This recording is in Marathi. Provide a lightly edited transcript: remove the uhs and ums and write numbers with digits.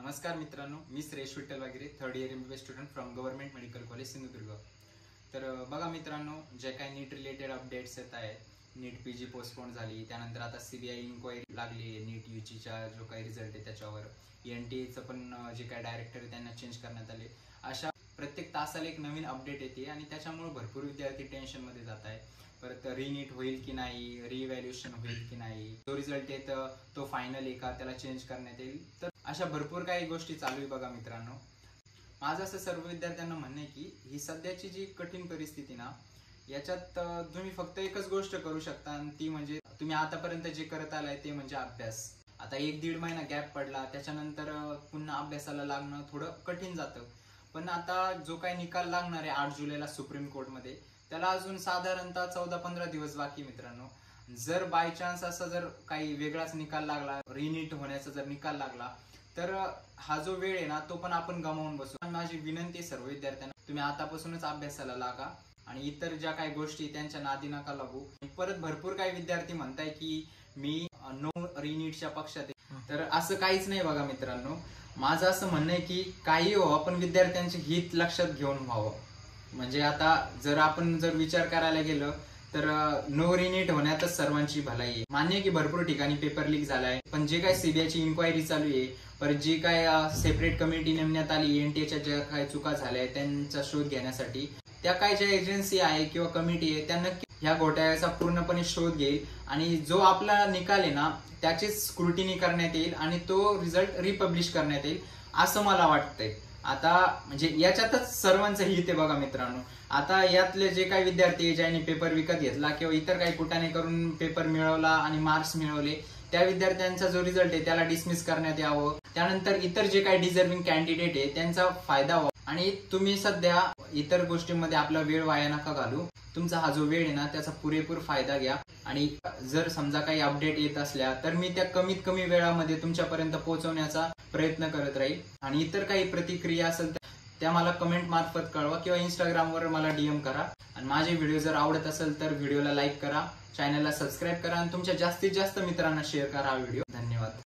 नमस्कार मित्रांनो, मी श्रेयश विठ्ठल वगैरे third year MBBS student from government medical college Sindhudurg. तर बघा मित्रांनो, जे काही नीट रिलेटेड अपडेट्स येत आहेत, नीट PG पोस्टपोन झाली, त्यानंतर आता CBI इन्क्वायरी लागली नीट UGचा जो काही रिझल्ट आहे त्याच्यावर, NTA पण जे काही डायरेक्टर आहे त्यांना चेंज करण्यात आले। अशा प्रत्येक तासाला एक नवीन अपडेट येते आणि त्याच्यामुळे भरपूर विद्यार्थी टेन्शनमध्ये जात आहे। परत रीनीट होईल की नाही, रिव्हॅल्युएशन होईल की नाही, जो रिझल्ट येतो तो फायनल आहे का, त्याला चेंज करण्यात येईल। तर अशा भरपूर काही गोष्टी चालू आहे बघा मित्रांनो। माझं असं सर्व विद्यार्थ्यांना म्हणणं आहे की ही सध्याची जी कठीण परिस्थिती ना, याच्यात तुम्ही फक्त एकच गोष्ट करू शकता आणि ती म्हणजे तुम्ही आतापर्यंत जे करत आलाय ते म्हणजे अभ्यास। आता 1-1.5 महिना गॅप पडला, त्याच्यानंतर पुन्हा अभ्यासाला लागणं थोडं कठीण जातं। पण आता जो काही निकाल लागणार आहे 8 जुलैला सुप्रीम कोर्टमध्ये, त्याला अजून साधारणतः 14-15 दिवस बाकी मित्रांनो। जर बाय चान्स असा जर काही वेगळाच निकाल लागला, रिनीट होण्याचा जर निकाल लागला, तर हा जो वेळ आहे ना तो पण आपण गमावून बसू। माझी विनंती सर्व विद्यार्थ्यांना, तुम्ही आतापासूनच अभ्यासाला लागा आणि इतर ज्या काही गोष्टी त्यांच्या नादी नका लागू। परत भरपूर काही विद्यार्थी म्हणताय की मी नो रिनीटच्या पक्षात आहे, तर असं काहीच नाही बघा मित्रांनो। माझं असं म्हणणं आहे की काही हो, आपण विद्यार्थ्यांचे हित लक्षात घेऊन व्हावं। म्हणजे आता जर आपण विचार करायला गेलो तर नो रिनीट होण्यातच सर्वांची भलाई आहे। मान्य की भरपूर ठिकाणी पेपर लीक झालाय, पण जे काही CBIची इन्क्वायरी चालू आहे, परत जी काय सेपरेट कमिटी नेमण्यात आली NTAच्या ज्या काही चुका झाल्या त्यांचा शोध घेण्यासाठी, त्या काय ज्या एजन्सी आहे किंवा कमिटी आहे त्या नक्की ह्या घोटाळ्याचा पूर्णपणे शोध घेईल आणि जो आपला निकाल आहे ना त्याचीच स्क्रुटिनी करण्यात येईल आणि तो रिझल्ट रिपब्लिश करण्यात येईल असं मला वाटतंय। आता म्हणजे याच्यातच सर्वांचं हित आहे बघा मित्रांनो। आता यातले जे काही विद्यार्थी ज्यांनी पेपर विकत घेतला किंवा इतर काही कुटाने करून पेपर मिळवला आणि मार्क्स मिळवले, त्या विद्यार्थ्यांचा जो रिझल्ट आहे त्याला डिसमिस करण्यात यावं। त्यानंतर इतर जे काही डिझर्विंग कॅन्डिडेट आहे त्यांचा फायदा व्हावा आणि तुम्ही सध्या इतर गोष्टींमध्ये आपला वेळ वाया नका घालू। तुमचा हा जो वेळ आहे ना त्याचा पुरेपूर फायदा घ्या आणि जर समजा काही अपडेट येत असल्या तर मी त्या कमीत कमी वेळामध्ये तुमच्यापर्यंत पोहोचवण्याचा प्रयत्न करत राहील। आणि इतर काही प्रतिक्रिया असेल त्या मला कमेंट मार्फत कळवा किंवा Instagramवर मला DM करा। आणि माझे व्हिडिओ जर आवडत असेल तर व्हिडिओला लाईक करा, चॅनलला सबस्क्राईब करा आणि तुमच्या जास्तीत जास्त मित्रांना शेअर करा हा व्हिडिओ। धन्यवाद।